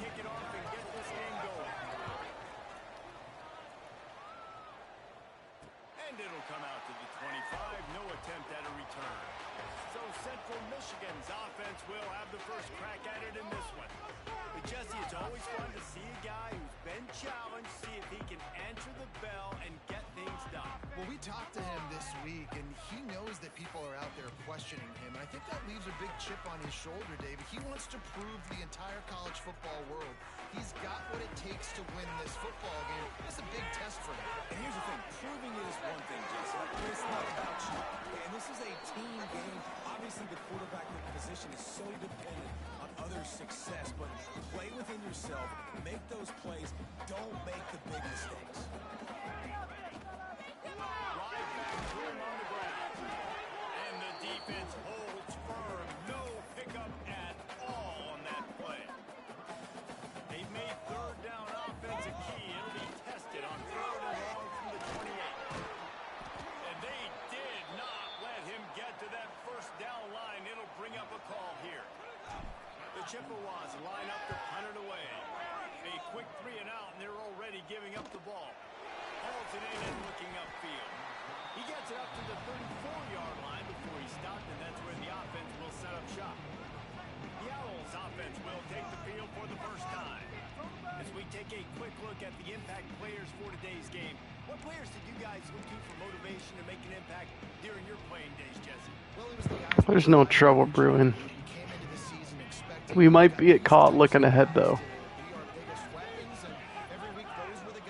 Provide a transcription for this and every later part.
kick it off and get this game going. And it'll come out to the 25. No attempt at a return. So Central Michigan's offense will have the first crack at it in this one. But Jesse, it's always fun to see a guy who's been challenged, see if he can answer the bell and get things done. Well, we talked to him this week, and he knows that people are out there questioning him. And I think that leaves a big chip on his shoulder, David. He wants to prove to the entire college football world he's got what it takes to win this football game. It's a big test for him. And here's the thing, proving it is one thing, Jesse. It's not about you. And this is a team game. Obviously, the quarterback position is so dependent on other success, but play within yourself, make those plays, don't make the big mistakes. Right back to him on the ground. And the defense holds firm. No pickup at all on that play. They made third down offense a key. It'll be tested on third and long from the 28. And they did not let him get to that first down line. It'll bring up a call here. The Chippewas line up to punt it away. A quick 3 and out, and they're already giving up the ball. Hauls it in and looking upfield. He gets it up to the 34-yard line before he stopped, and that's where the offense will set up shop. The Owls offense will take the field for the first time. As we take a quick look at the impact players for today's game, what players did you guys look to for motivation to make an impact during your playing days, Jesse? Well, it was the guys. There's no trouble brewing. We might be caught looking ahead, though.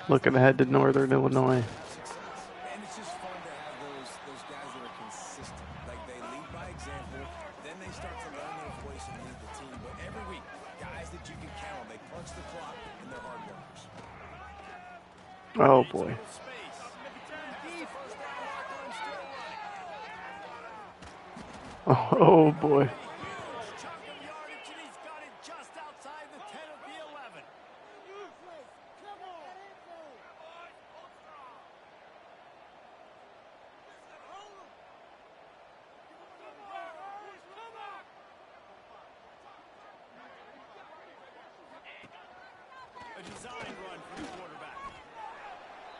Looking ahead to Northern Illinois. And it's just fun to have those guys that are consistent. Like, they lead by example, then they start to learn their voice and lead the team. But every week, guys that you can count on, they punch the clock, and they're hard workers. Oh, boy. Oh, boy. A design run for the quarterback.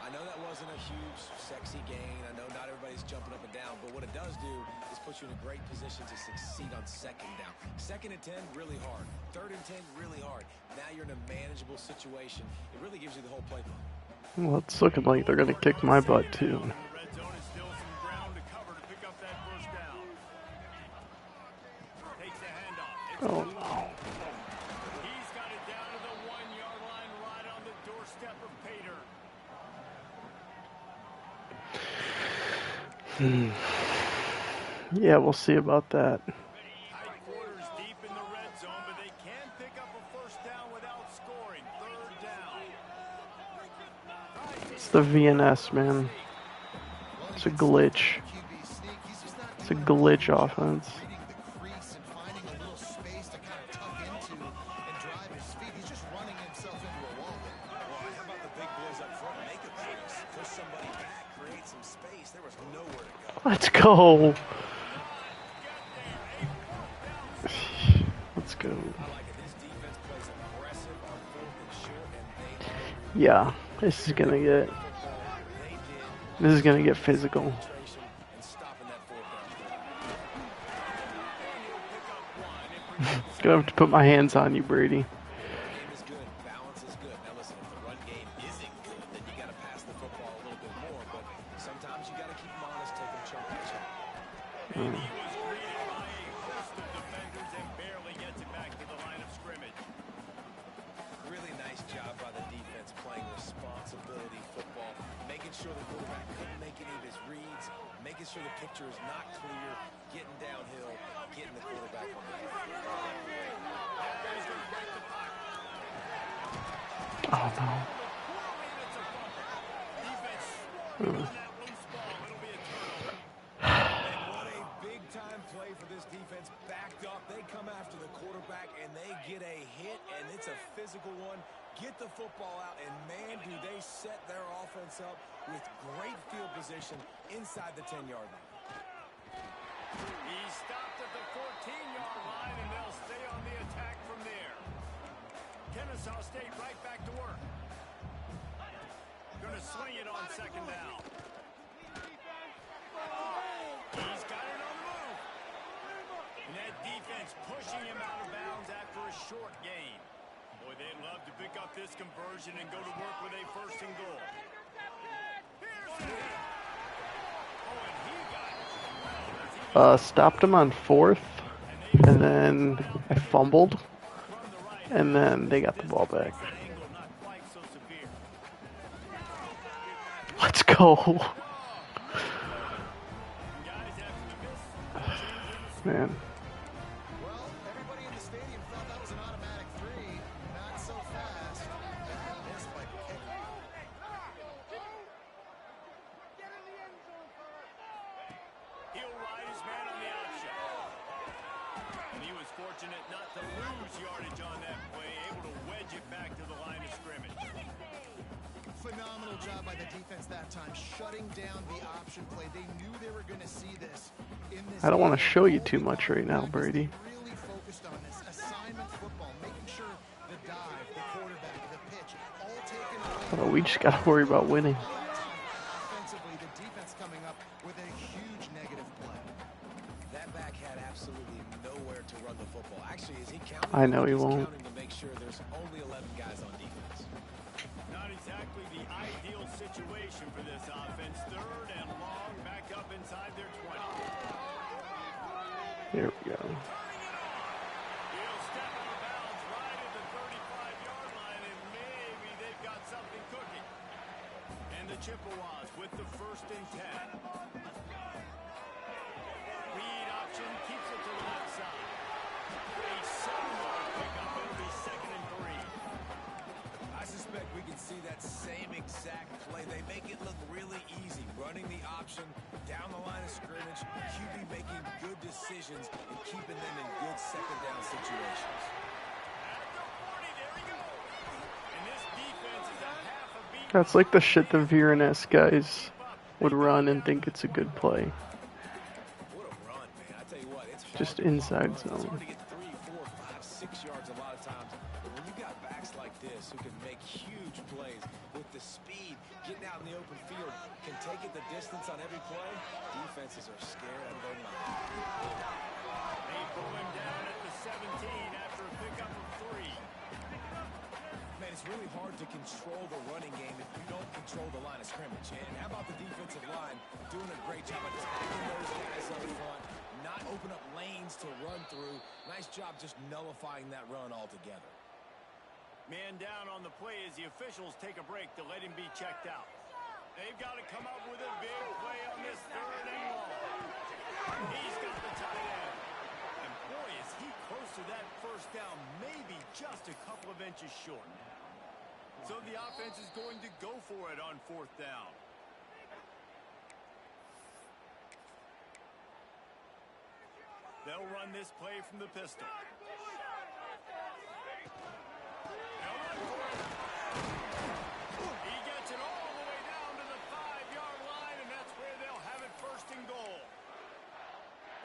I know that wasn't a huge, sexy gain. I know not everybody's jumping up and down, but what it does do is put you in a great position to succeed on second down. Second and 10, really hard. Third and 10, really hard. Now you're in a manageable situation. It really gives you the whole playbook. Well, it's looking like they're going to kick my butt, too. The red zone is still some ground to cover to pick up that first down. Takes the handoff. Oh, no. He's got it down to the 1-yard line, right on the doorstep of Pater. Yeah, we'll see about that. Tight quarters deep in the red zone, but they can pick up a first down without scoring. Third down. It's the VNS, man. It's a glitch. It's a glitch offense. Let's go. Let's go. Yeah, this is gonna get physical. Gonna have to put my hands on you, Brady. Oh no. What a big time play for this defense. Backed up, they come after the quarterback and they get a hit, and it's a physical one. Get the football out, and man, do they set their offense up with great field position inside the 10-yard line. He stopped at the 14-yard line, and they'll stay on the attack from there. Kennesaw State right back to work. Going to swing it on second down. He's got it on the move. And that defense pushing him out of bounds after a short gain. Boy, they'd love to pick up this conversion and go to work with a first and goal. Here's the hit. Oh, and he got it. Stopped him on 4th, and then I fumbled, and then they got the ball back. Let's go. Man. Well, everybody in the stadium thought that was an automatic 3. Not so fast. And missed by the kicker. He'll ride his man on the option. And he was fortunate not to lose yardage on that play, able to wedge it back to the line of scrimmage. Phenomenal job by the defense that time, shutting down the option play. They knew they were going to see this in this. I don't want to show you too much right now, Brady. Really focused on this assignment football, making sure the dive, the quarterback, the pitch, all taken away. We just got to worry about winning. Offensively, the defense coming up with a huge negative play. That back had absolutely nowhere to run the football. Actually, is he counting? I know he He's won't. counting to make sure there's only 11 guys on defense. Not exactly the ideal situation for this offense. Third and long, back up inside their 20. Here we go. He'll step out of bounds right at the 35-yard line, and maybe they've got something cooking. And the Chippewas with the 1st and 10. Read option keeps it to the left side. A 7-yard pickup. It'll be 2nd and 3. I suspect we can see that same exact play. They make it look really easy, running the option down the line of scrimmage, QB making good decisions and keeping them in good second down situations. At the 40, there he goes. And this defense is a half a beat. That's like the shit the Vireness guys would run and think it's a good play. What a run, man. I tell you what, it's hard Just to inside It's zone. hard to get 3, 4, 5, 6 yards a lot of times. But when you got backs like this who can make huge plays with the speed, getting out in the open field, can take it the distance on every play, defenses are scared out of their mind. They pull him down at the 17 after a pickup of 3. Man, it's really hard to control the running game if you don't control the line of scrimmage. And how about the defensive line doing a great job attacking those guys up front, not open up lanes to run through. Nice job just nullifying that run altogether. Man down on the play as the officials take a break to let him be checked out. They've got to come up with a big play on this 3rd and long. He's got the tight end. And boy, is he close to that first down, maybe just a couple of inches short. So the offense is going to go for it on 4th down. They'll run this play from the pistol. He gets it all the way down to the 5-yard line, and that's where they'll have it 1st and goal.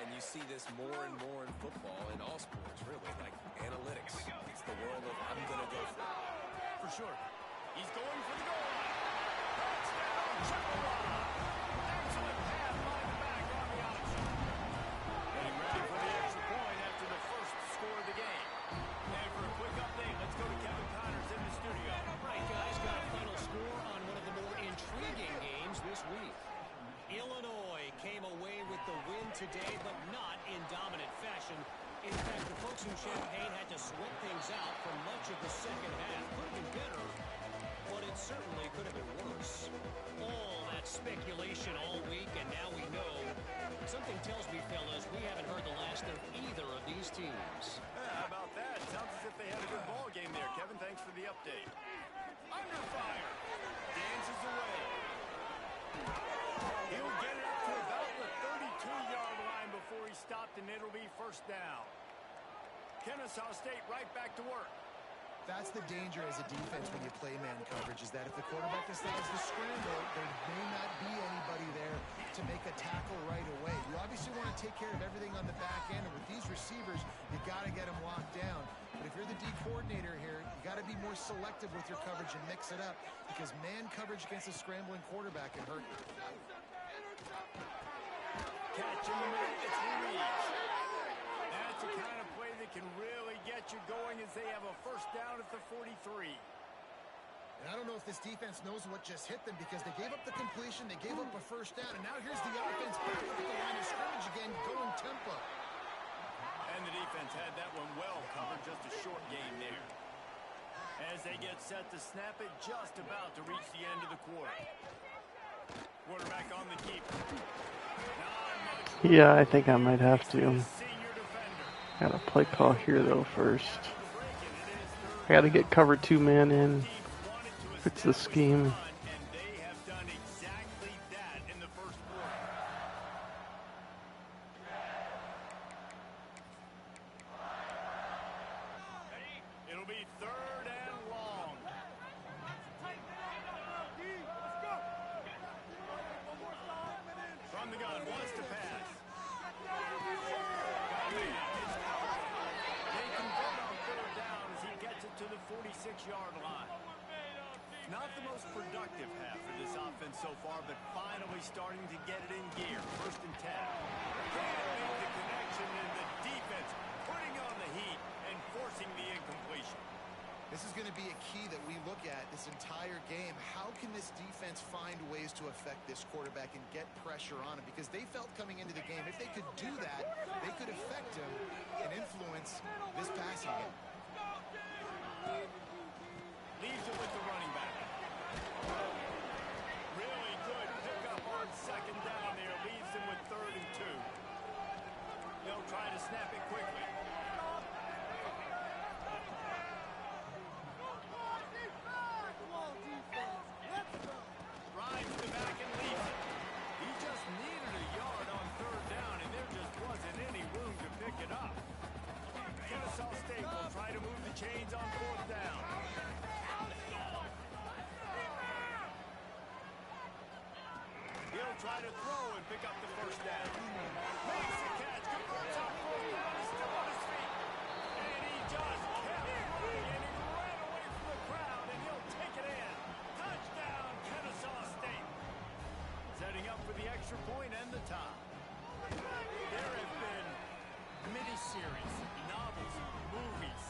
And you see this more and more in football, in all sports, really, like analytics. It's the world of I'm going to go for it. For sure. He's going for the goal line. Touchdown, Chippewa. Excellent pass by the back on the option. Getting ready for the extra point after the first score of the game. And for a quick update, let's go to Kevin Connors in the studio. Right, guys, got a final score on one of the more intriguing games this week. Illinois came away with the win today, but not in dominant fashion. In fact, the folks in Champaign had to sweat things out for much of the second half. Could have been better, but it certainly could have been worse. All that speculation all week, and now we know. Something tells me, fellas, we haven't heard the last of either of these teams. How about that? Sounds as if they had a good ball game there. Kevin, thanks for the update. Under fire. Dances away. He'll get it up to about the 32-yard line before he stopped, and it'll be 1st down. Kennesaw State right back to work. That's the danger as a defense when you play man coverage, is that if the quarterback decides to scramble, there may not be anybody there to make a tackle right away. You obviously want to take care of everything on the back end, and with these receivers, you got to get them locked down. But if you're the D coordinator here, you got to be more selective with your coverage and mix it up, because man coverage against a scrambling quarterback can hurt you. Catch in the middle, it's Ruiz. That's the kind of play that can really get you going as they have a first down at the 43. And I don't know if this defense knows what just hit them, because they gave up the completion, they gave up a first down, and now here's the offense back up at the line of scrimmage again, going tempo. And the defense had that one well covered, just a short gain there. As they get set to snap it, just about to reach the end of the quarter. Quarterback on the keeper. Yeah, I think I might have to. Got to play call here, though, first. I got to get cover 2 man in. Fix the scheme. It'll be 3rd and long. From the gun, wants to pass. They convert on 3rd down as he gets it to the 46-yard line. Not the most productive half for this offense so far, but finally starting to get it in gear. 1st and 10. Can't make the connection, and the defense putting on the heat and forcing the incompletion. This is going to be a key that we look at this entire game. How can this defense find ways to affect this quarterback and get pressure on him? Because they felt coming into the game, if they could do that, they could affect him and influence this passing game. Leaves it with the running back. Really good pickup on 2nd down there. Leaves him with 3rd and 2. They'll try to snap it quickly. Rides the back and leaves it. He just needed a yard on 3rd down, and there just wasn't any room to pick it up. Kennesaw State will try to move the chains on 4th down. He'll try to throw and pick up the 1st down. Makes the catch, converts on 4th down, he's still on his feet. And he just kept running, and he ran away from the crowd, and he'll take it in. Touchdown, Kennesaw State. Setting up for the extra point and the tie. There have been mini-series, novels, movies,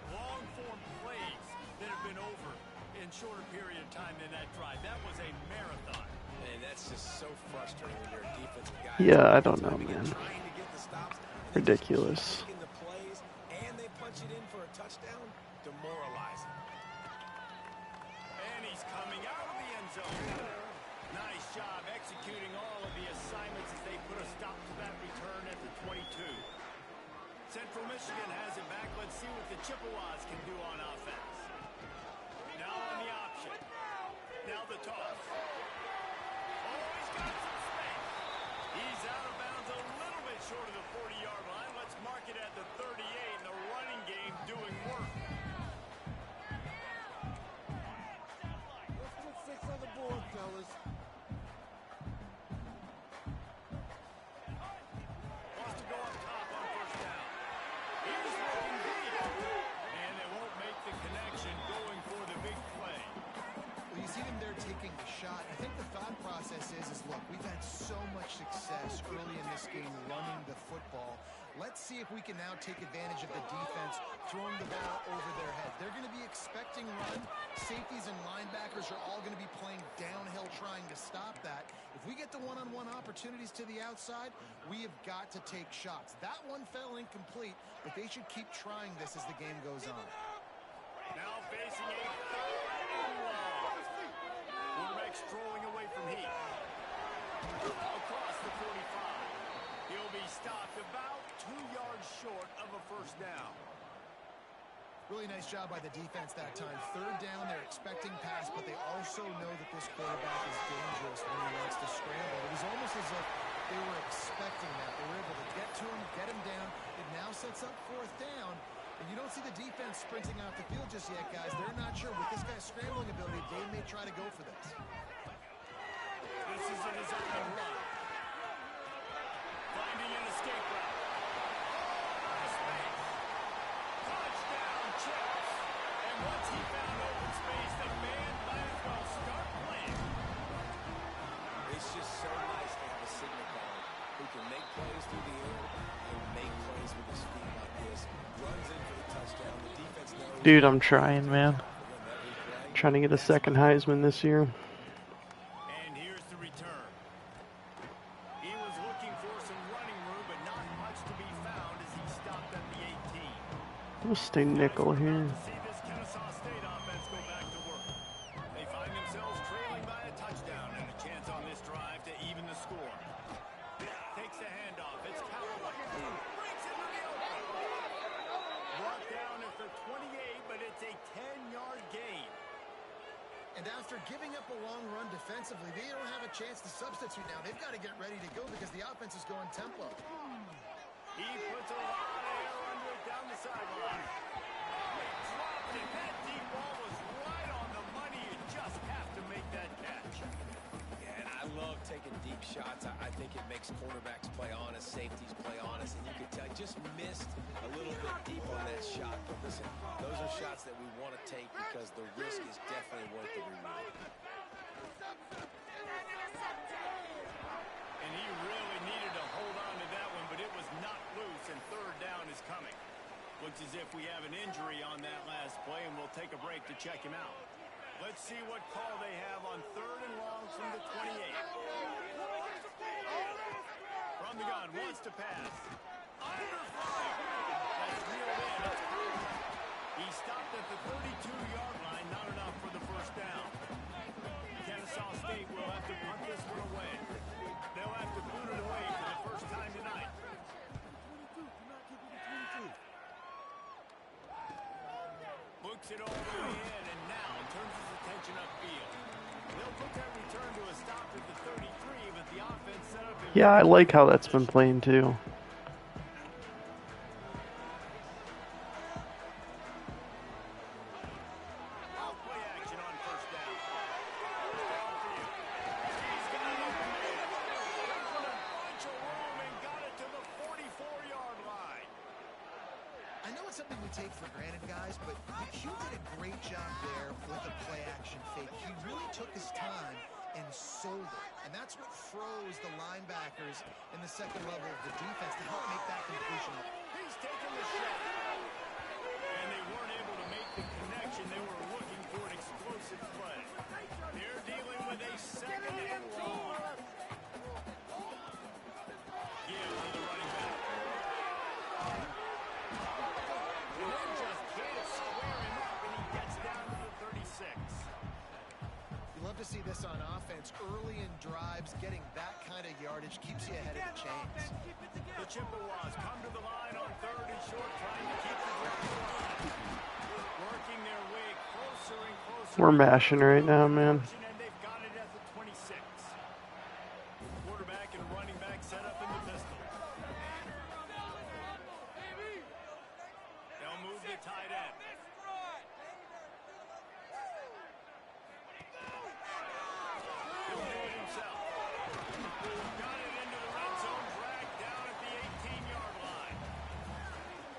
long-form plays that have been over in shorter period of time than that drive. That was a marathon. And that's just so frustrating when you're a defensive guy. Yeah, I don't know, man. Ridiculous. Making the plays, and they punch it in for a touchdown. Demoralizing. And he's coming out of the end zone. Nice job executing all of the assignments as they put a stop to that return at the 22. Central Michigan has it back. Let's see what the Chippewas can do on offense. Now on the option. Now the toss. He's out of bounds a little bit short of the 40-yard line. Let's mark it at the 38, and the running game doing work. Let's get 6 on the board, fellas. Wants to go up top on 1st down. Here's looking deep. And they won't make the connection going for the big play. Well, you see them there taking the shot. I think the thought process is look, we've had so much success early in this game running the football. Let's see if we can now take advantage of the defense throwing the ball over their head. They're going to be expecting run. Safeties and linebackers are all going to be playing downhill trying to stop that. If we get the one-on-one opportunities to the outside, we have got to take shots. That one fell incomplete, but they should keep trying this as the game goes on. Now facing a 3rd and long. Quarterback's throwing away from heat. Across the 45. He'll be stopped about 2 yards short of a 1st down. Really nice job by the defense that time. 3rd down, they're expecting pass, but they also know that this quarterback is dangerous when he wants to scramble. It was almost as if they were expecting that. They were able to get to him, get him down. It now sets up 4th down. And you don't see the defense sprinting off the field just yet, guys. They're not sure. With this guy's scrambling ability, they may try to go for this. This is a design run. It's just so nice to have a signal caller who can make plays through the air and make plays with his feet like this. Runs in for the touchdown. The defense knows. Dude, I'm trying, man. Trying to get a second Heisman this year. And here's the return. He was looking for some running room, but not much to be found as he stopped at the 18. We'll stay nickel here. See this Kennesaw State offense go back to work. They find themselves trailing by a touchdown and a chance on this drive to even the score. Takes the handoff. It's Callaway. Breaks into the open. Brought down at the 28, but it's a 10-yard gain. And after giving up a long run defensively, they don't have a chance to substitute now. They've got to get ready to go because the offense is going tempo. He puts a lot of air under it down the sideline. He dropped it. That deep ball was right on the money. You just have to make that catch. Yeah, and I love taking deep shots. I think it makes quarterbacks play honest, safeties play honest, and you could tell he just missed a little bit deep on that shot. But listen, those are shots that we want to take because the risk is definitely worth the reward. And he really needed to hold on to that one, but it was not loose, and third down is coming. Looks as if we have an injury on that last play, and we'll take a break to check him out. Let's see what call they have on third and long from the 28. From the gun, wants to pass. Under fire. That's reeled in. It's perfect. He stopped at the 32-yard line, not enough for the first down. Kennesaw State will have to punt this one away. They'll have to boot it away for the first time tonight. 22. Do not give it to 22. Looks it all the way in, and now turns his attention upfield. They'll put that return to a stop at the 33, but the offense set up... Yeah, I like how that's been playing too. Play action on first down. First down for you. He's got it open man. Found a bunch of room and got it to the 44-yard line. I know it's something we take for granted, guys, but Hugh did a great job there with the play-action fake. He really took his time and sold it. And that's what froze the linebackers in the second level of the defense to help make that completion. He's taking the shot. And they weren't able to make the connection. They were looking for an explosive play. They're dealing with a second and long. Give to the running back. And they just can't square him up, and he gets down to the 36. You love to see this on offense. Early in drives, getting that kind of yardage keeps you ahead of the chains. The Chippewas come to the line on third and short, trying to keep the drive alive. Working their way closer and closer. We're mashing right now, man. And they've got it at the 26. Quarterback and running back set up in the pistol. They'll move the tight end. He'll do it himself. Got it into the red zone, dragged down at the 18-yard line.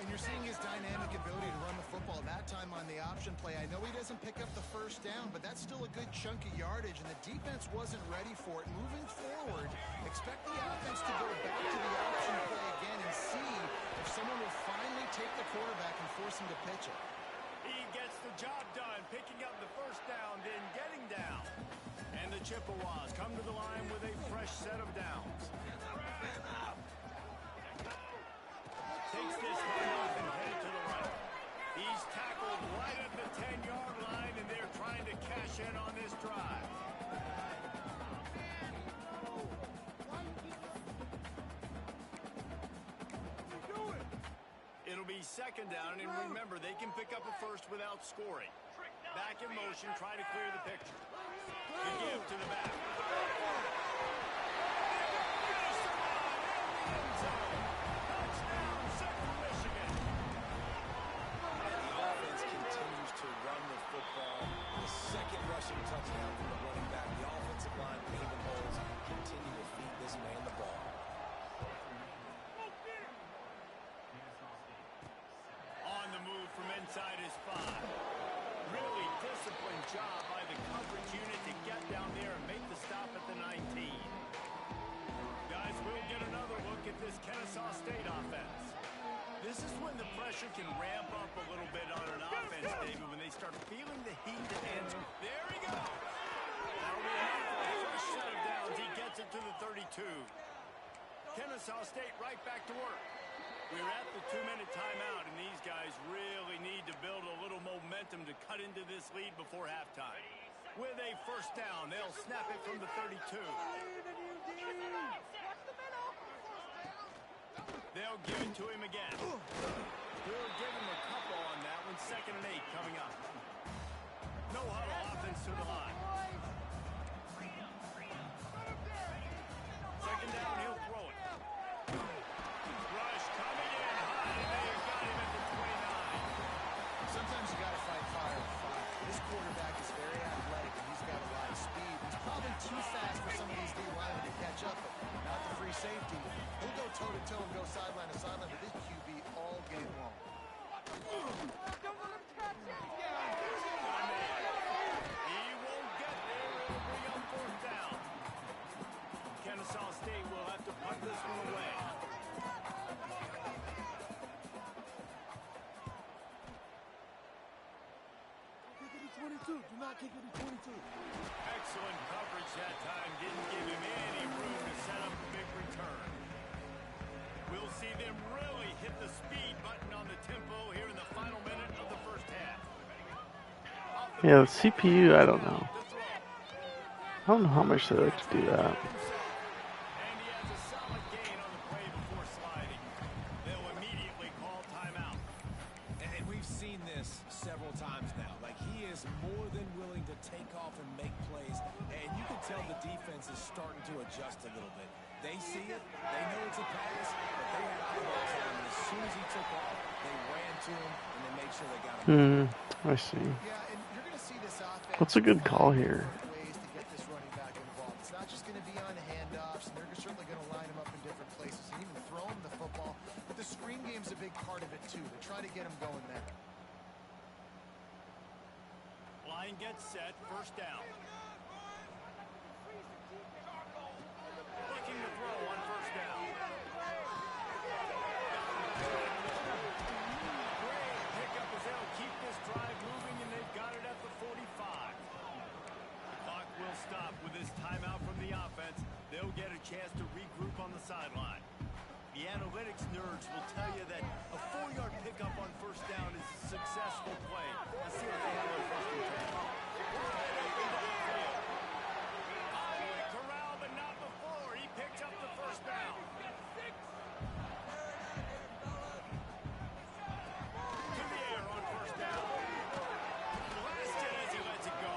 And you're seeing his dynamic ability to run the football. That time on the option play, I know he doesn't pick up the first down, but that's still a good chunk of yardage, and the defense wasn't ready for it. Moving forward, expect the offense to go back to the option play again and see if someone will finally take the quarterback and force him to pitch it. He gets the job done, picking up the first down, then getting down. And the Chippewas come to the line with a fresh set of downs. Takes this one off and headed to the right. He's tackled right at the 10-yard line, and they're trying to cash in on this drive. It'll be second down, and remember, they can pick up a first without scoring. Back in motion, try to clear the picture. The give to the back. Touchdown, Central Michigan. And the offense continues to run the football. The second rushing touchdown from the running back. The offensive line paving holes continue to feed this man the ball. On the move from inside his 5. Really disciplined job by the coverage unit to get down there and make the pressure can ramp up a little bit on an offense, David, when they start feeling the heat and there he goes. That'll be enough for a first set of downs. He gets it to the 32. Kennesaw State right back to work. We're at the 2-minute timeout, and these guys really need to build a little momentum to cut into this lead before halftime. With a first down, they'll snap it from the 32. They'll give it to him again. We'll give him a couple on that one. 2nd and 8 coming up. No huddle offense to the line. 2nd down, he'll throw it. Rush coming in high, and they've got him at the 29. Sometimes you got to fight fire with fire. This quarterback is very athletic, and he's got a lot of speed. He's probably too fast for some of these D linemen to catch up, but not the free safety. He'll go toe-to-toe and go sideline to sideline with this QB all game long. He won't get there. It'll bring up 4th down. Kennesaw State will have to punt this one away. Kick it to 22. Do not kick it to 22. Excellent coverage that time. Didn't give him any room to set up a big return. We'll see them really hit the speed button on the tempo here in the final minute of the first half. Yeah, the CPU, I don't know. I don't know how much they like to do that. And he has a solid gain on the play before sliding. They'll immediately call timeout. And we've seen this several times now. Like, he is more than willing to take off and make plays. And you can tell the defense is starting to adjust a little bit. They see it. They know it's a pass, but they had eyeballs on him. And as soon as he took off, they ran to him, and they made sure they got him. I see. Yeah, and you're going to see this offense. What's a good call here? Ways to get this running back involved. It's not just going to be on handoffs, and they're certainly going to line him up in different places and even throw him the football. But the screen game's a big part of it too. They try to get him going there. Line gets set. First down. Looking to throw on first down. Great pickup as they'll keep this drive moving, and they've got it at the 45. The clock will stop with this timeout from the offense. They'll get a chance to regroup on the sideline. The analytics nerds will tell you that a 4-yard pickup on first down is a successful play. Let's see what they have on first and 10. Corral, but not before. He picks up the first down. To the air on first down. Blasted as he lets it go.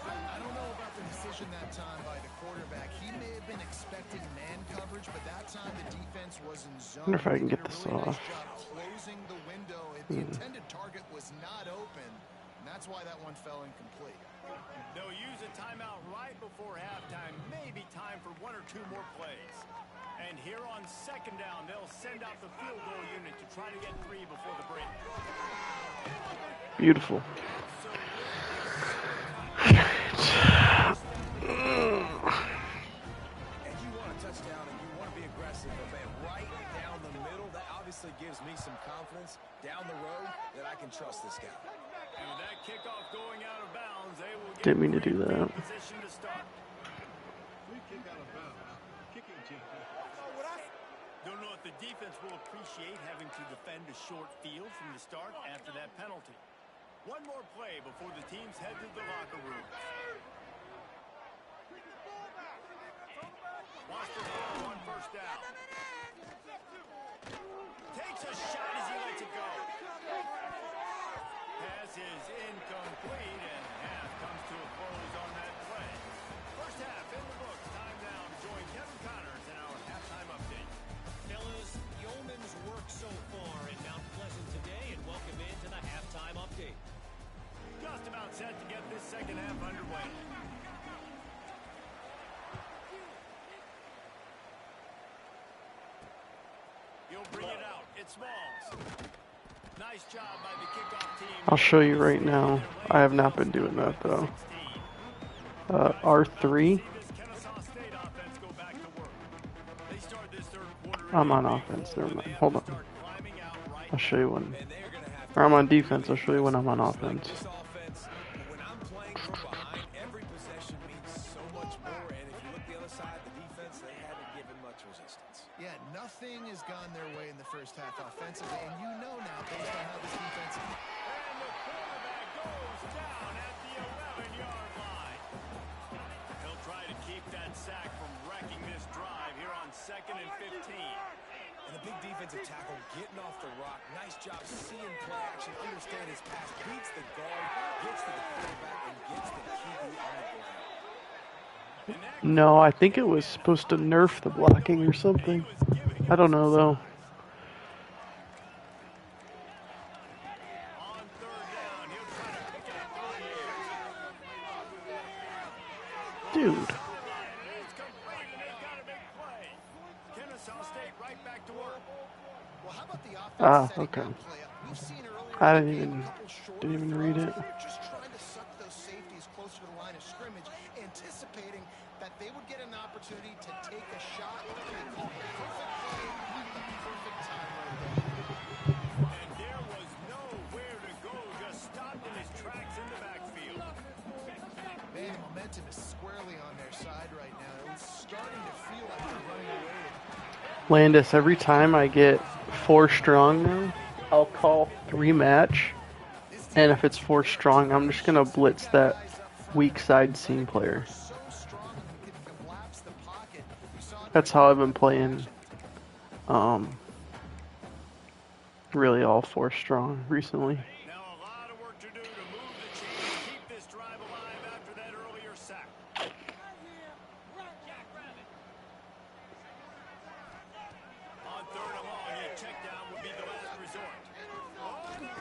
I don't know about the decision that time by the quarterback. He may have been expecting man coverage, but that time the defense was in zone. I wonder if I can They get did a this really off. nice job closing the window. The intended target was not open, and that's why that one fell incomplete. They'll use a timeout right before halftime. Maybe time for 1 or 2 more plays. And here on second down, they'll send out the field goal unit to try to get 3 before the break. Beautiful. And you want a touchdown and you want to be aggressive, but man, right down the middle, that obviously gives me some confidence down the road that I can trust this guy. And with that kickoff going out of bounds, they will get Didn't mean to do that. position to start. Free kick out of bounds. Kicking team. Don't know if the defense will appreciate having to defend a short field from the start after that penalty. One more play before the teams head to the locker room. Wants to throw on first down. Takes a shot as he lets it go. Pass is incomplete, and half comes to a close on that play. First half in the books. Time now to join Kevin Connors in our halftime update. Fellas, yeoman's work so far in Mount Pleasant today, and welcome into the halftime update. Just about set to get this second half underway. He'll bring it out. It's Smalls. Nice job by the kickoff team. I'll show you right now. I have not been doing that though. R3. I'm on offense. Never mind. Hold on. Climbing out right I'll show you when. And they're going to have to Or I'm on defense. I'll show you when I'm on like offense. this offense, when I'm playing from behind, every possession means so much more. And if you look the other side, the defense, they haven't given much resistance. Yeah, nothing has gone their way in the first half offensively, and you know now, based on how this defense... And the quarterback goes down at the 11-yard line. He'll try to keep that sack from wrecking this drive here on 2nd and 15. And a big defensive tackle getting off the rock. Nice job seeing play action, understand his pass, beats the guard, gets to the quarterback, and gets the QB on the ground. No, I think it was supposed to nerf the blocking or something. I don't know though. On 3rd down, he'll try to pick it up on the air. Dude. It's complete, and they've got a big play. Kennesaw State right back to work. Well, how about the offense setting Okay. that play up? We've seen earlier I in the didn't game even a couple short read throws. it. They're just trying to suck those safeties closer to the line of scrimmage, anticipating that they would get an opportunity to take a shot. They call it perfect play at the perfect time right there. And there was nowhere to go, just stopped in his tracks in the backfield. Man, momentum is squarely on their side right now. It was starting to feel like they're running away. Landis, every time I get 4 strong now, I'll call 3 match. And if it's 4 strong, I'm just going to blitz that weak side seam player. That's how I've been playing really all 4 strong recently. Now a lot of work to do to move the chains, keep this drive alive after that earlier sack. On 3rd and long, a check down would be the last resort. Can't make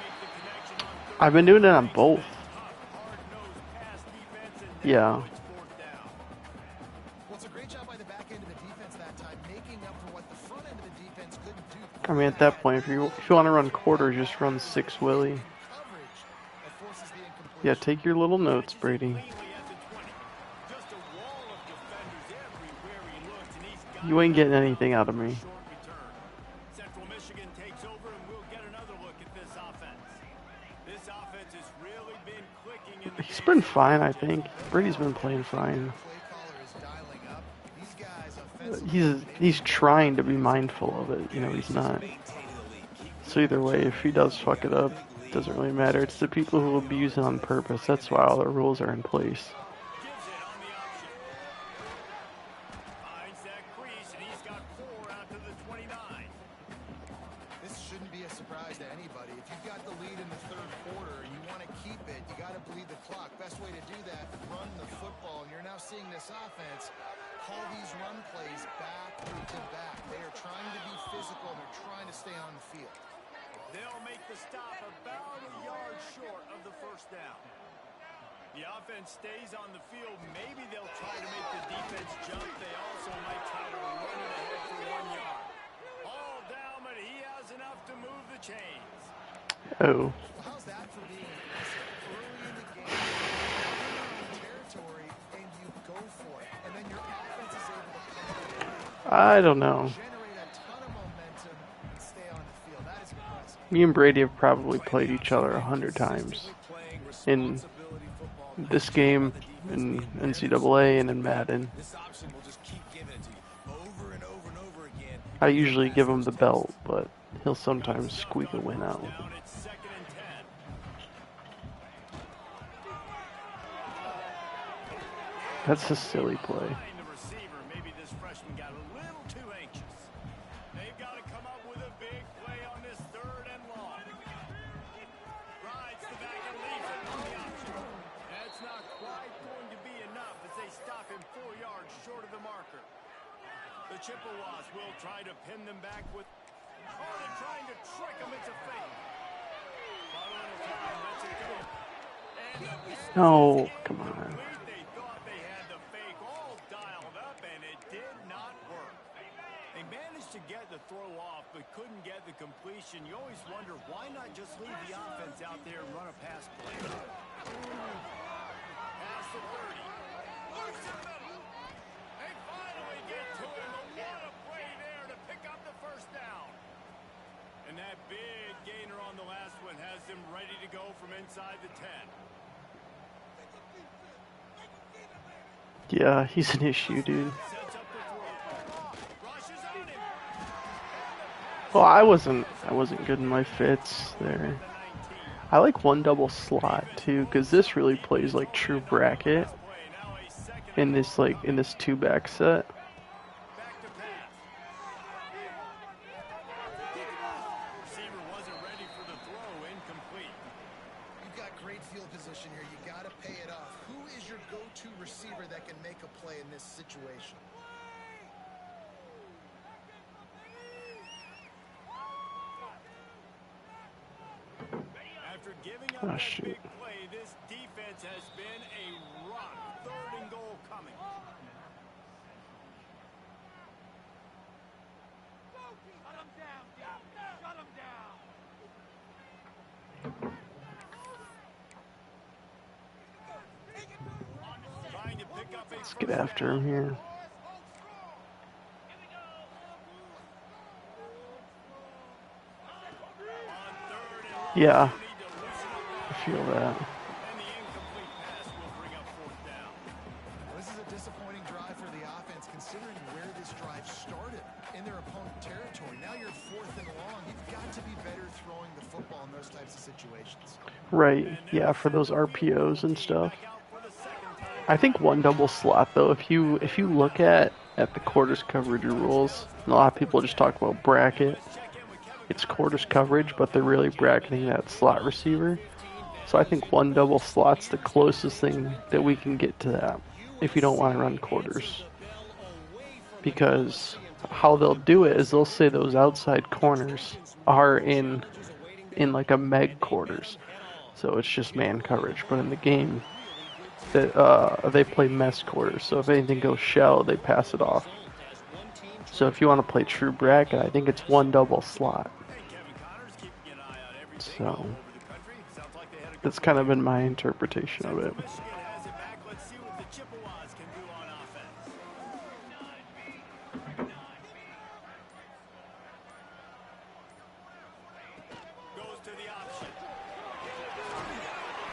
the connection on 3rd. I've been doing it on both. Hard-nosed pass defense, and Yeah. now it's 4th down. Well, it's a great job by the back end of the defense that time, making up for what the front end of the defense couldn't do. I mean, at that point, if you want to run quarters, just run 6 Willie. Coverage that forces the incompletion. Yeah, take your little notes, Brady. Cleanly at the 20. Just a wall of defenders everywhere he looks, and he's got You ain't getting anything out of me. short return. Central Michigan takes over, and we'll get another look at this offense. This offense has really been clicking in the He's game. been fine, I think. Brady's been playing fine. Play caller is dialing up. These guys offensively. He's trying to be mindful of it. You know, he's not. So either way, if he does fuck it up, it doesn't really matter. It's the people who abuse it on purpose. That's why all the rules are in place. Gives it on the option. Finds that crease, and he's got 4 out to the 29. This shouldn't be a surprise to anybody. If you've got the lead in the 3rd quarter and you want to keep it, you got to bleed the clock. Best way to do that, run the football. And you're now seeing this offense call these run plays back to back. They are trying to be physical, and they're trying to stay on the field. They'll make the stop about a yard short of the 1st down. The offense stays on the field. Maybe they'll try to make the defense jump. They also might try to run it ahead for 1 yard. All down, but he has enough to move the chains. Oh. Well, how's that for being aggressive? Early in the game, you're in territory, and you go for it. And then your offense is able to come up, I don't know. generate a ton of momentum, and stay on the field. That is impressive. Me and Brady have probably played each other 100 times in this game, in NCAA, and in Madden. This option will just keep giving it to you over and over and over again. I usually give him the belt, but he'll sometimes squeak a win out. Down at 2nd and 10. That's a silly play. Behind the receiver, maybe this freshman got a little too anxious. They've got to come up with a big play on this 3rd and long. Rides the back and leaves it on the option. That's not quite going to be enough as they stop him 4 yards short of the marker. The Chippewas will try to pin them back with... Oh, they're trying to trick him. It's a fake. Brought a little time. Lets it go. And No, come on. they thought they had the fake all dialed up, and it did not work. They managed to get the throw off, but couldn't get the completion. You always wonder, why not just leave the offense out there and run a pass play? Pass the 30. Loose in the middle. They finally get to him, but what a play there to pick up the 1st down. him ready to go from inside the 10. Yeah, he's an issue, dude. Sets up the throw. Rushes on him. Well, I wasn't good in my fits there. I like one double slot too, because this really plays like true bracket in this two back set. Back to pass. Receiver wasn't ready for the throw. Incomplete. You've got great field position here. You got to pay it off. Who is your go-to receiver that can make a play in this situation? After giving up that big play, this defense has been a rock. 3rd and goal coming. Shut him down, shut him down. Trying to pick up a Let's get after him here. Yeah, I feel that. This is a disappointing drive for the offense, considering where this drive started in their opponent territory. Now you're 4th and long. You've got to be better throwing the football in those types of situations. Right, yeah, for those RPOs and stuff. I think one double slot though, if you look at the quarters coverage rules, and a lot of people just talk about bracket. It's quarters coverage, but they're really bracketing that slot receiver. So I think one double slot's the closest thing that we can get to that if you don't want to run quarters. Because how they'll do it is they'll say those outside corners are in like a meg quarters. So it's just man coverage. But in the game, they play mess quarters. So if anything goes shell, they pass it off. So if you want to play true bracket, I think it's one double slot. So that's kind of been my interpretation of it.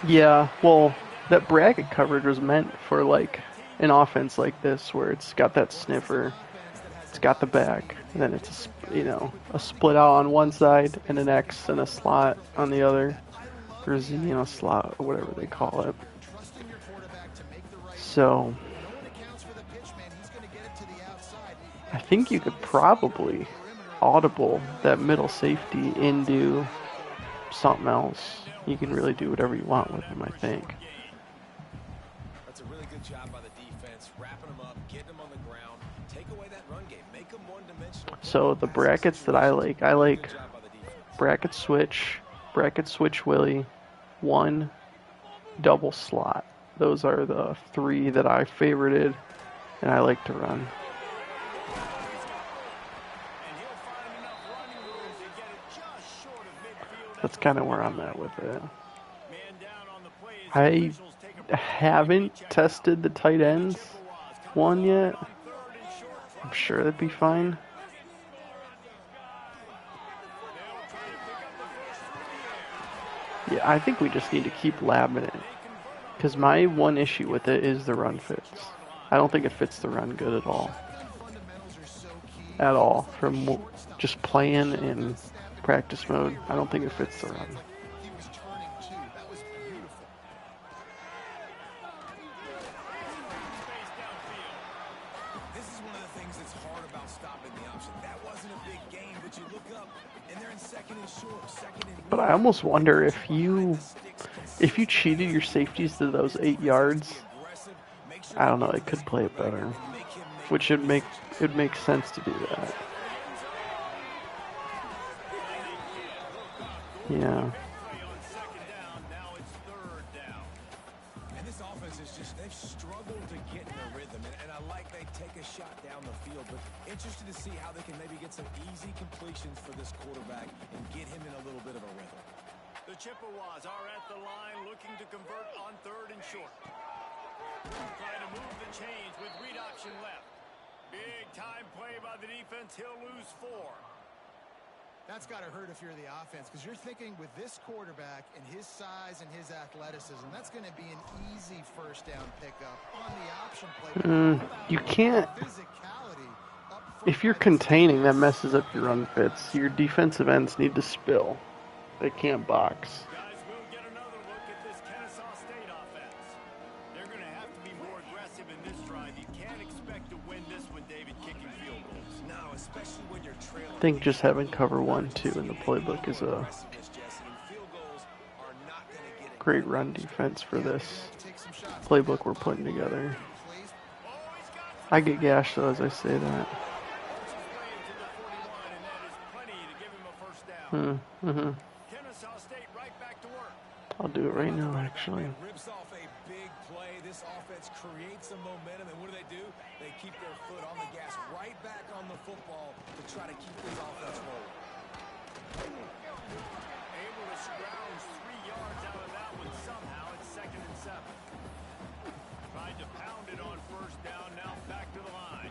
Yeah, well, that bracket coverage was meant for like an offense like this, where it's got that sniffer, it's got the back, and then it's a split out on one side and an X and a slot on the other, or Z, slot or whatever they call it. So I think you could probably audible that middle safety into something else. You can really do whatever you want with him, I think. That's a really good job by the defense, wrapping them up, getting them on the ground, take away that run game, make them one-dimensional. So the brackets that I like bracket switch Willie, one double slot. Those are the 3 that I favorited and I like to run. That's kind of where I'm at with it. I haven't tested the tight ends one yet. I'm sure that'd be fine. Yeah, I think we just need to keep labbing it. Because my one issue with it is the run fits. I don't think it fits the run good at all. At all. From just playing in practice mode, I don't think it fits the run. This is one of the things that's hard about stopping the option. That wasn't a big game, but you look up and they're in 2nd and short, 2nd and but I almost wonder if you cheated your safeties to those 8 yards, I don't know, it could play it better. Which it'd make sense to do that. Yeah. And this offense is they've struggled to get in a rhythm, and I like they take a shot down the field, but interested to see how they can maybe get some easy completions for this quarterback and get him in a little bit of a rhythm. The Chippewas are at the line looking to convert on 3rd and short. Trying to move the chains with read option left. Big time play by the defense. He'll lose 4. That's got to hurt if you're the offense, because you're thinking with this quarterback and his size and his athleticism, that's going to be an easy first down pickup on the option play. You can't. If you're containing, that messes up your run fits. Your defensive ends need to spill. They can't box. Guys, we'll get another look at this Kennesaw State offense. They're going to have to be more aggressive in this drive. You can't expect to win this one, David, kicking field goals. No, especially when you're trailing. I think just having cover 1-2 in the playbook is a great run defense for this playbook we're putting together. I get gashed though as I say that. Kennesaw State right back to work. I'll do it right now, actually. Rips off a big play. This offense creates some momentum, and what do? They keep their foot on the gas, right back on the football to try to keep this offense rolling. Able to scrounge 3 yards out of that one somehow. It's 2nd and 7. Tried to pound it on first down. Now back to the line.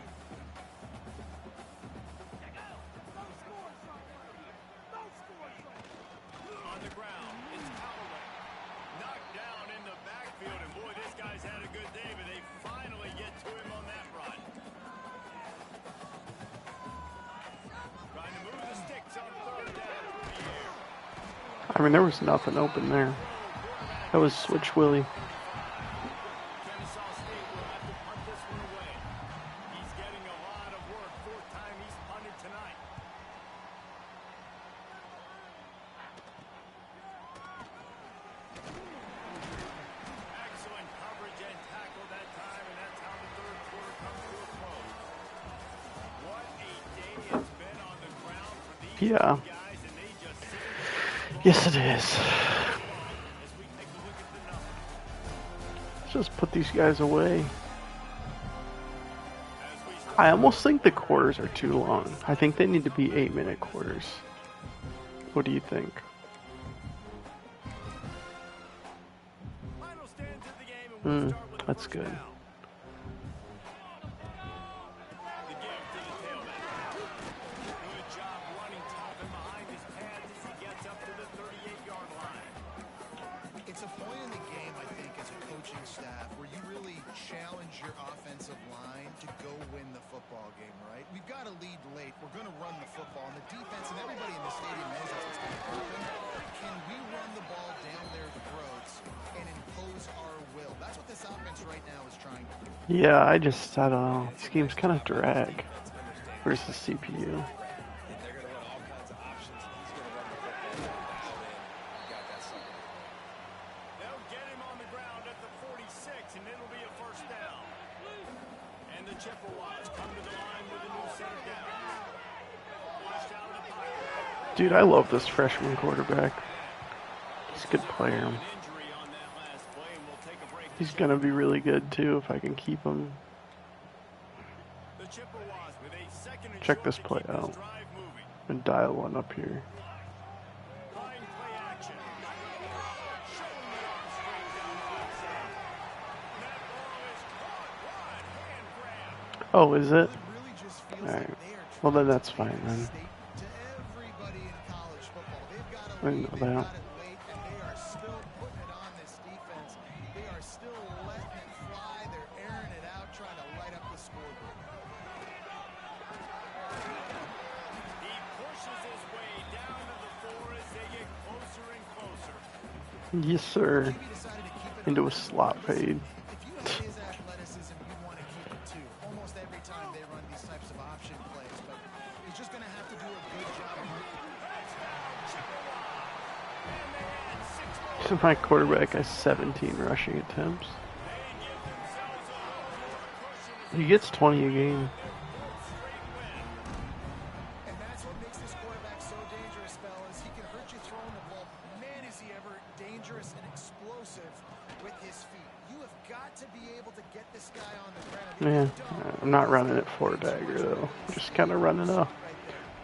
On the ground, it's Callaway. Knocked down in the backfield, and boy, this guy's had a good day, but they finally get to him on that run. Trying to move the sticks on 3rd down through the air. I mean, there was nothing open there. That was Switch Willie. Kennesaw State will have to punt this one away. He's getting a lot of work. 4th time he's punted tonight. Excellent coverage and tackle that time, and that's how the 3rd quarter comes to a close. What a day it's been on the ground for these Yeah. guys, and they just Yes, it is. as we take a look at the numbers. Let's just put these guys away. As we I almost think the quarters are too long. I think they need to be 8-minute quarters. What do you think? final stands of the game, and we'll start with the That's first good. down. The give to the tailback. Good job running top and behind his pads as he gets up to the 38-yard line. It's a point in the game, I think, as a coaching staff, where you really challenge your offensive line to go win the football game, right? We've got to lead late. We're going to run the football. And the defense and everybody in the stadium knows that's what's going to happen. Can we run the ball down their throats and impose our will? That's what this offense right now is trying to do. Yeah, I don't know. This game's kind of drag versus CPU. And they're going to run all kinds of options, and he's going to run the football and dial in. You got that something. They'll get him on the ground at the 46, and it'll be a first down. And the Chippewas come to the line with a new set of downs. Washed out of the pocket. Dude, I love this freshman quarterback. He's a good player. An injury on that last play, and we'll take a break. He's gonna be really good too if I can keep him. The Chippewas with a 2nd and Check short this to play keep out. drive moving. And dial one up here. Fine play action. Showing the arm straight down the left side. And that ball is caught. What? Hand grab. Oh, is it? It really just feels Alright. like they are Well, then trying that's to fine take then. the state to everybody in college football. They've got a I didn't lead, know they've that. got it late, and they are still putting it on this defense. They are still letting it fly. They're airing it out, trying to light up the scoreboard. He pushes his way down to the 4 as they get closer and closer. Yes, sir. Maybe decided to keep it Into a on the slot fade. If you have his athleticism, you want to keep it too. Almost every time they run these types of option plays, but he's just going to have to do a good job of So my quarterback has 17 rushing attempts. He gets 20 a game. And that's what makes this quarterback so dangerous, fellas. He can hurt you throwing the ball. Man, is he ever dangerous and explosive with his feet. You have got to be able to get this guy on the ground. If Yeah, you don't, I'm not running it 4 dagger though. Just kind of running a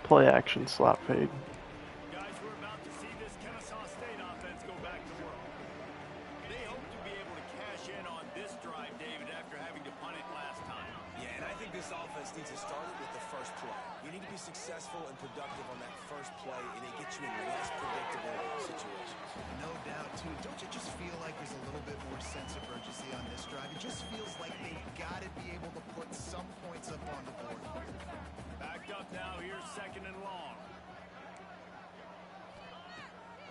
play action slot fade. Guys, we're about to see this Kennesaw State offense go back to work. They hope to be able to cash in on this drive, David, after having to punt it last time. Yeah, and I think this offense needs to start it with the first play. You need to be successful and productive on that first play, and it gets you in less predictable situations. No doubt, too. Don't you just feel like there's a little bit more sense of urgency on this drive? It just feels like they've got to be able to put some points up on the board. Backed up now. Here's second and long.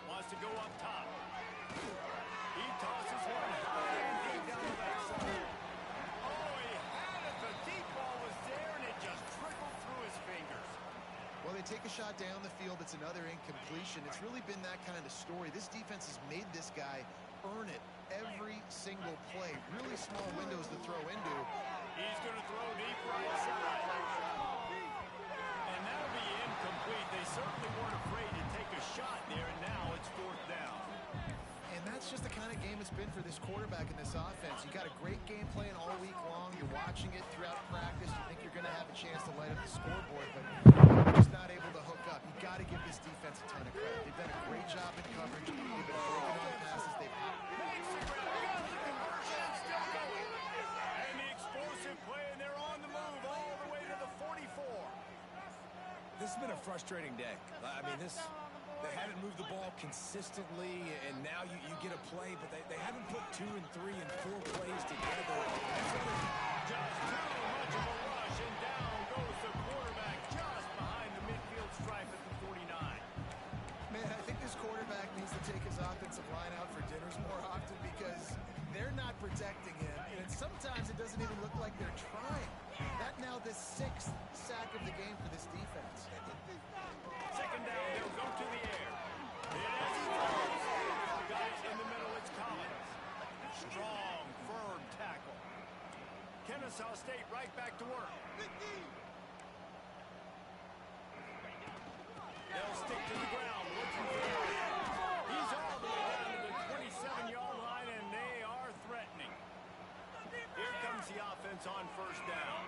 Wants to go up top. He tosses one high and deep down the backside. Oh, he had it. The deep ball was there, and it just trickled through his fingers. Well, they take a shot down the field. It's another incompletion. It's really been that kind of story. This defense has made this guy earn it every single play. Really small windows to throw into. He's going to throw deep right side. And that'll be incomplete. They certainly weren't afraid to take a shot there, and now it's fourth down. And that's just the kind of game it's been for this quarterback in this offense. You got a great game plan all week long. You're watching it throughout practice. You think you're going to have a chance to light up the scoreboard, but you're just not able to hook up. You got to give this defense a ton of credit. They've done a great job in coverage. They've been breaking on passes. They've And the explosive play, and they're on the move all the way to the 44. This has been a frustrating day. I mean, they haven't moved the ball consistently, and now you get a play, but they haven't put 2 and 3 and 4 plays together. Just too much of a rush, and down goes the quarterback just behind the midfield stripe at the 49. Man, I think this quarterback needs to take his offensive line out for dinners more often because they're not protecting him, and sometimes it doesn't even look like they're trying. That now the 6th sack of the game for this defense. Second down, they'll go to the air. Yes, guys in the middle, it's Collins. Strong, firm tackle. Kennesaw State right back to work. They'll stick to the ground, looking for him. He's all the way down to the 27-yard line, and they are threatening. Here comes the offense on first down.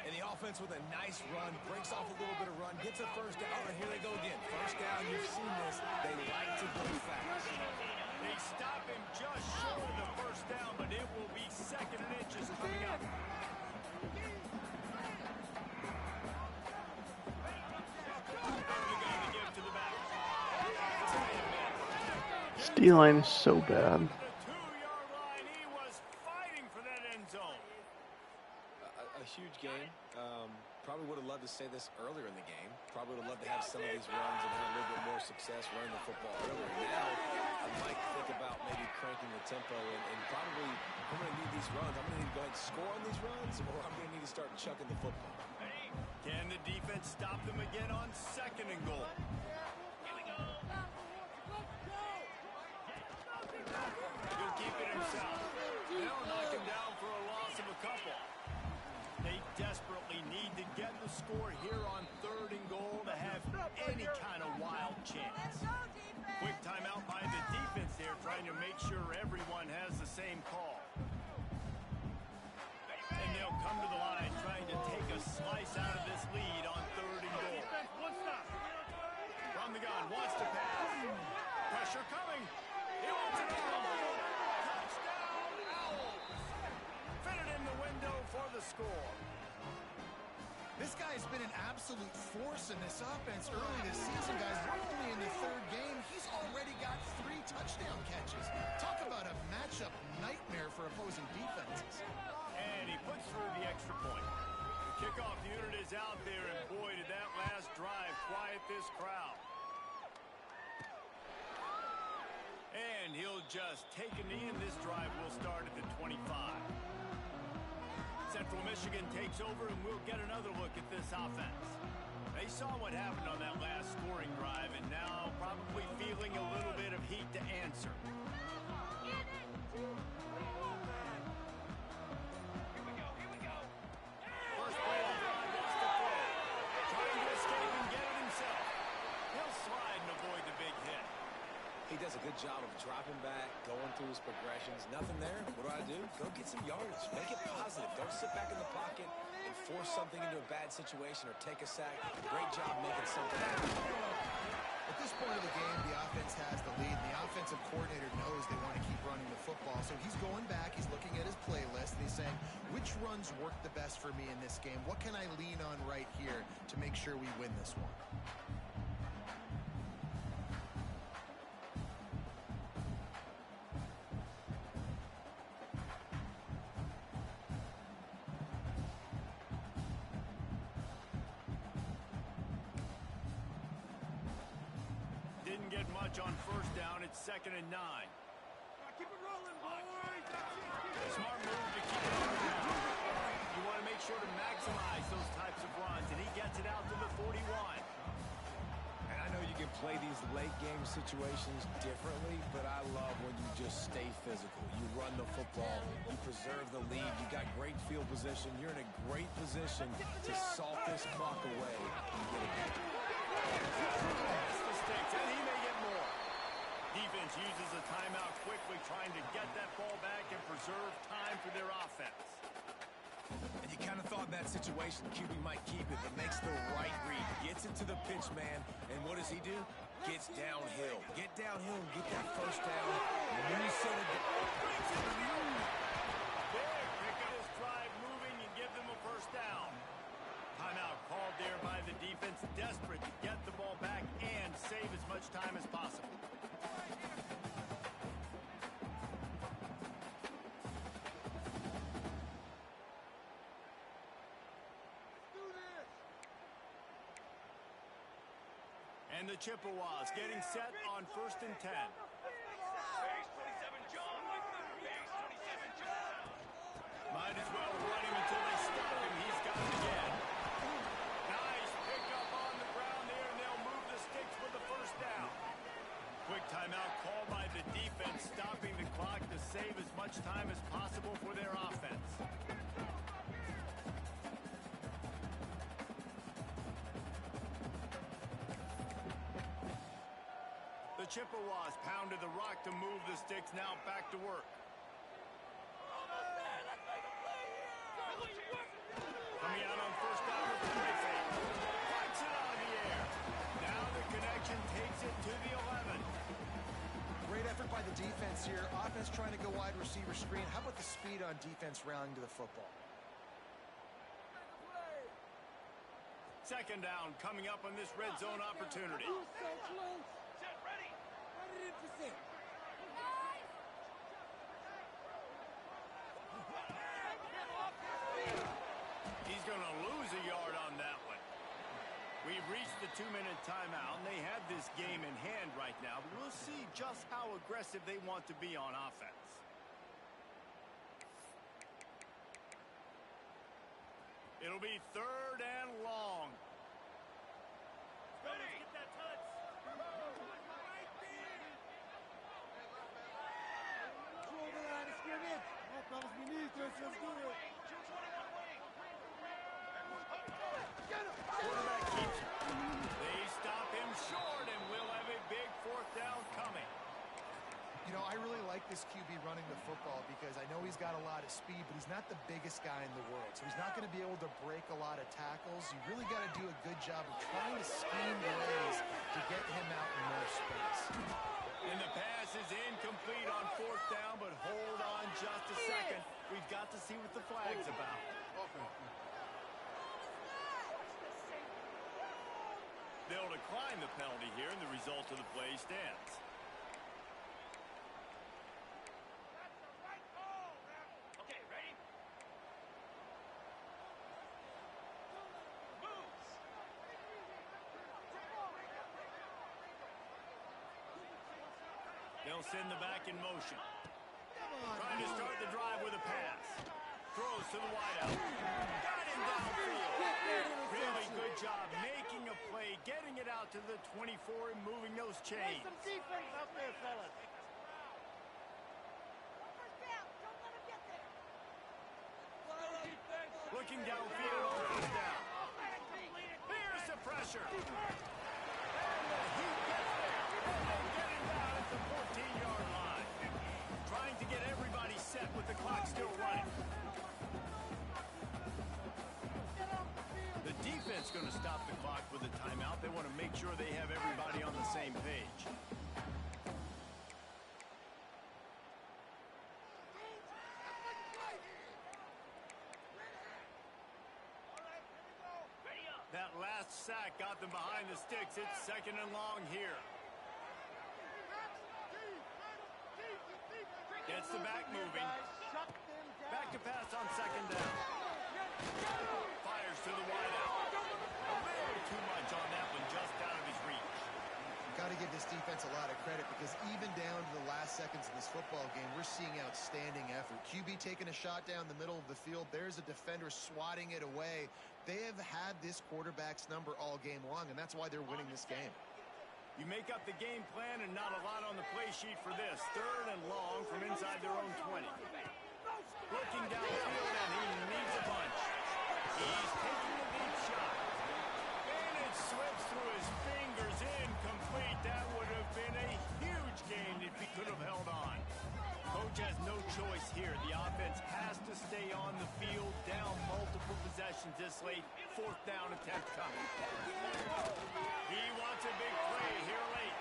And the offense with a nice run, breaks off a little bit of run, gets a first down. Oh, and here they go again. First down, you've seen this. They like to go fast. They stop him just short of the first down, but it will be second and inches coming up. D-line is so bad. The 2-yard line, he was fighting for that end zone. A huge game. Probably would have loved to say this earlier in the game. Probably would have loved to have some of these runs and have a little bit more success running the football earlier. Now, I might think about maybe cranking the tempo and probably I'm going to need these runs. I'm going to need to go ahead and score on these runs, or I'm going to need to start chucking the football. Can the defense stop them again on second and goal? He'll keep it himself. They'll knock him down for a loss of a couple. They desperately need to get the score here on third and goal to have any kind of wild chance. Quick timeout by the defense there, trying to make sure everyone has the same call. And they'll come to the line trying to take a slice out of this lead on third and goal. From the gun, wants to pass. Pressure coming. He wants it all. Touchdown, Owls. Fitted in the window for the score. This guy's been an absolute force in this offense early this season, guys. We're only in the 3rd game. He's already got 3 touchdown catches. Talk about a matchup nightmare for opposing defenses. And he puts through the extra point. The kickoff unit is out there, and boy, did that last drive quiet this crowd. And he'll just take a knee, and this drive will start at the 25. Central Michigan takes over, and we'll get another look at this offense. They saw what happened on that last scoring drive, and now probably feeling a little bit of heat to answer. Here we go. First play of the drive wants to throw. Trying to escape and get it himself. He'll slide and avoid the big hit. He does a good job of dropping back, going through his progressions. Nothing there. What do? Go get some yardage. Make it positive. Don't sit back in the pocket and force something into a bad situation or take a sack. Great job making something happen. At this point of the game, the offense has the lead, and the offensive coordinator knows they want to keep running the football. So he's going back, he's looking at his playlist, and he's saying, which runs work the best for me in this game? What can I lean on right here to make sure we win this one? Didn't get much on first down. It's 2nd and 9. Keep it rolling, boys. Smart move to keep it on the ground. You want to make sure to maximize those types of runs, and he gets it out to the 41. And I know you can play these late game situations differently, but I love when you just stay physical. You run the football, you preserve the lead, you got great field position, you're in a great position to salt this clock away and get it back. Pass the sticks, and he may get more. Defense uses a timeout quickly, trying to get that ball back and preserve time for their offense. And you kind of thought in that situation QB might keep it, but makes the right read. Gets it to the pitch man, and what does he do? Gets downhill. Get downhill and get that first down. And when you set it... Big pick of this drive moving and give them a first down. Timeout called there by the defense, desperate to get the ball back and save as much time as possible. And the Chippewas getting set on 1st and 10. Base 27, John. Base 27, John. Might as well run him until they stop him. He's got it again. Nice pick up on the ground there, and they'll move the sticks for the first down. Quick timeout called by the defense, stopping the clock to save as much time as possible for their offense. The Chippewas pounded the rock to move the sticks, now back to work. Coming out on first down with the play fake. Fights it out of the air. Now the connection takes it to the 11. Great effort by the defense here. Offense trying to go wide receiver screen. How about the speed on defense rallying to the football? 2nd down coming up on this red zone opportunity. Set, ready. He's going to lose a yard on that one. We've reached the 2-minute timeout, and they have this game in hand right now. But we'll see just how aggressive they want to be on offense. It'll be 3rd and long. Ready. Get that touch. Control the line of scrimmage. All fellas, we need this. Let's do it. Quarterback keeps it. They stop him short, and we'll have a big 4th down coming. You know, I really like this QB running the football because I know he's got a lot of speed, but he's not the biggest guy in the world. So he's not going to be able to break a lot of tackles. You really got to do a good job of trying to scheme ways to get him out in more space. And the pass is incomplete on 4th down, but hold on just a second. We've got to see what the flag's about. They'll decline the penalty here, and the result of the play stands. Okay, ready? Moves. They'll send the back in motion. Trying to start the drive with a pass. Throws to the wideout. Got him downfield. Really good job making a play, getting it out to the 24 and moving those chains. Some defense out there, fellas. Looking downfield on first down. Here's the pressure. And he gets there. And they get him down at the 14-yard line. Trying to get everybody set with the clock still running. The defense defense going to stop the clock with a timeout. They want to make sure they have everybody on the same page. That last sack got them behind the sticks. It's 2nd and long here. Gets the back moving. Back to pass on 2nd down. Fires to the wideout. A little too much on that one, just out of his reach. Got to give this defense a lot of credit because even down to the last seconds of this football game, we're seeing outstanding effort. QB taking a shot down the middle of the field. There's a defender swatting it away. They have had this quarterback's number all game long, and that's why they're winning this game. You make up the game plan and not a lot on the play sheet for this. 3rd and long from inside their own 20. Looking downfield, and he needs a bunch. He's taking the deep shot. And it slips through his fingers, incomplete. That would have been a huge gain if he could have held on. Coach has no choice here. The offense has to stay on the field, down multiple possessions this late. 4th down attempt coming. He wants a big play here late.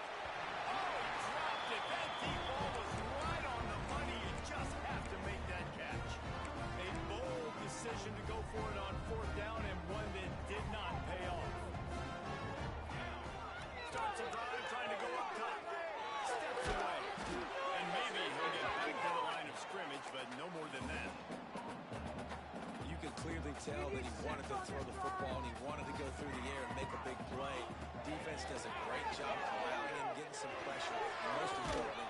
Oh, he dropped it. That deep ball was right on the money. You just have to make that catch. A bold decision to go for it on 4th down, and one that did not pay off. Starts a drive trying to go up top. Steps away. And maybe he'll get back to the line of scrimmage, but no more than that. You can clearly tell that he wanted to throw the football and he wanted to go through the air and make a big play. Defense does a great job corralling him, getting some pressure, and most importantly.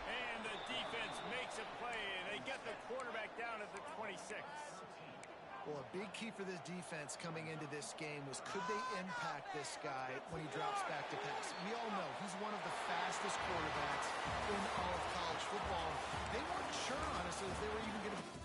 And the defense makes a play, and they get the quarterback down at the 26. Well, a big key for this defense coming into this game was could they impact this guy when he drops back to pass? We all know he's one of the fastest quarterbacks in all of college football. They weren't sure, honestly, if they were even going to